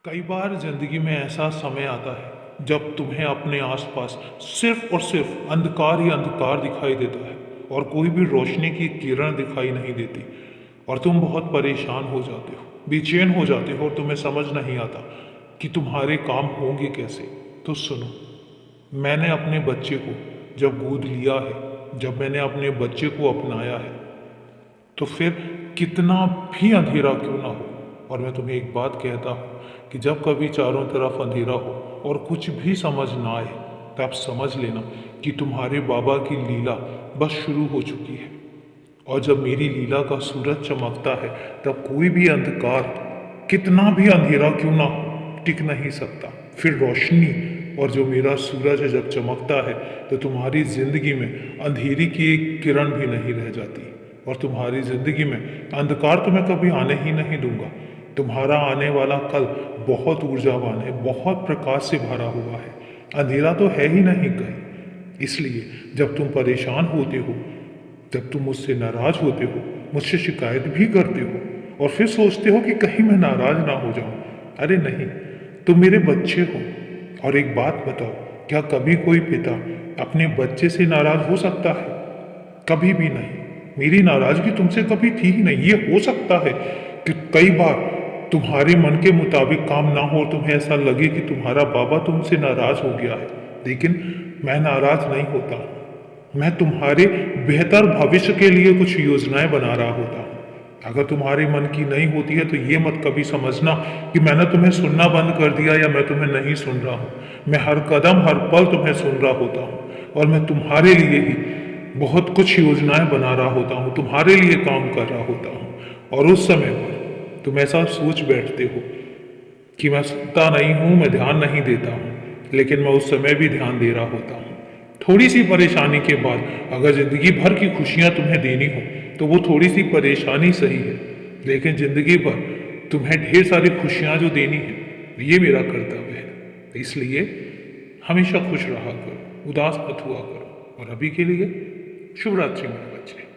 कई बार जिंदगी में ऐसा समय आता है जब तुम्हें अपने आसपास सिर्फ और सिर्फ अंधकार ही अंधकार दिखाई देता है और कोई भी रोशनी की किरण दिखाई नहीं देती और तुम बहुत परेशान हो जाते हो, बेचैन हो जाते हो और तुम्हें समझ नहीं आता कि तुम्हारे काम होंगे कैसे। तो सुनो, मैंने अपने बच्चे को जब गोद लिया है, जब मैंने अपने बच्चे को अपनाया है, तो फिर कितना भी अंधेरा क्यों ना हो, और मैं तुम्हें एक बात कहता हूँ कि जब कभी चारों तरफ अंधेरा हो और कुछ भी समझ ना आए, तब समझ लेना कि तुम्हारे बाबा की लीला बस शुरू हो चुकी है। और जब मेरी लीला का सूरज चमकता है, तब कोई भी अंधकार, कितना भी अंधेरा क्यों ना हो, टिक नहीं सकता। फिर रोशनी और जो मेरा सूरज है जब चमकता है, तो तुम्हारी जिंदगी में अंधेरी की एक किरण भी नहीं रह जाती और तुम्हारी जिंदगी में अंधकार तो मैं कभी आने ही नहीं दूंगा। तुम्हारा आने वाला कल बहुत ऊर्जावान है, बहुत प्रकाश से भरा हुआ है, अंधेरा तो है ही नहीं कहीं। इसलिए जब तुम परेशान होते हो, जब तुम मुझसे नाराज होते हो, मुझसे शिकायत भी करते हो और फिर सोचते हो कि कहीं मैं नाराज ना हो जाऊं, अरे नहीं, तुम मेरे बच्चे हो। और एक बात बताओ, क्या कभी कोई पिता अपने बच्चे से नाराज हो सकता है? कभी भी नहीं। मेरी नाराजगी तुमसे कभी थी ही नहीं। ये हो सकता है कि कई बार तुम्हारे मन के मुताबिक काम ना हो और तुम्हें ऐसा लगे कि तुम्हारा बाबा तुमसे नाराज हो गया है, लेकिन मैं नाराज नहीं होता। मैं तुम्हारे बेहतर भविष्य के लिए कुछ योजनाएं बना रहा होता हूँ। अगर तुम्हारे मन की नहीं होती है तो ये मत कभी समझना कि मैंने तुम्हें सुनना बंद कर दिया या मैं तुम्हें नहीं सुन रहा हूँ। मैं हर कदम हर पल तुम्हें सुन रहा होता हूँ और मैं तुम्हारे लिए ही बहुत कुछ योजनाएं बना रहा होता हूँ, तुम्हारे लिए काम कर रहा होता हूँ। और उस समय पर तुम ऐसा सोच बैठते हो कि मैं सुनता नहीं हूँ, मैं ध्यान नहीं देता हूँ, लेकिन मैं उस समय भी ध्यान दे रहा होता हूँ। थोड़ी सी परेशानी के बाद अगर जिंदगी भर की खुशियां तुम्हें देनी हो, तो वो थोड़ी सी परेशानी सही है, लेकिन जिंदगी भर तुम्हें ढेर सारी खुशियां जो देनी है, ये मेरा कर्तव्य है। इसलिए हमेशा खुश रहा करो, उदास मत हुआ करो। और अभी के लिए शुभ रात्रि मेरे बच्चे।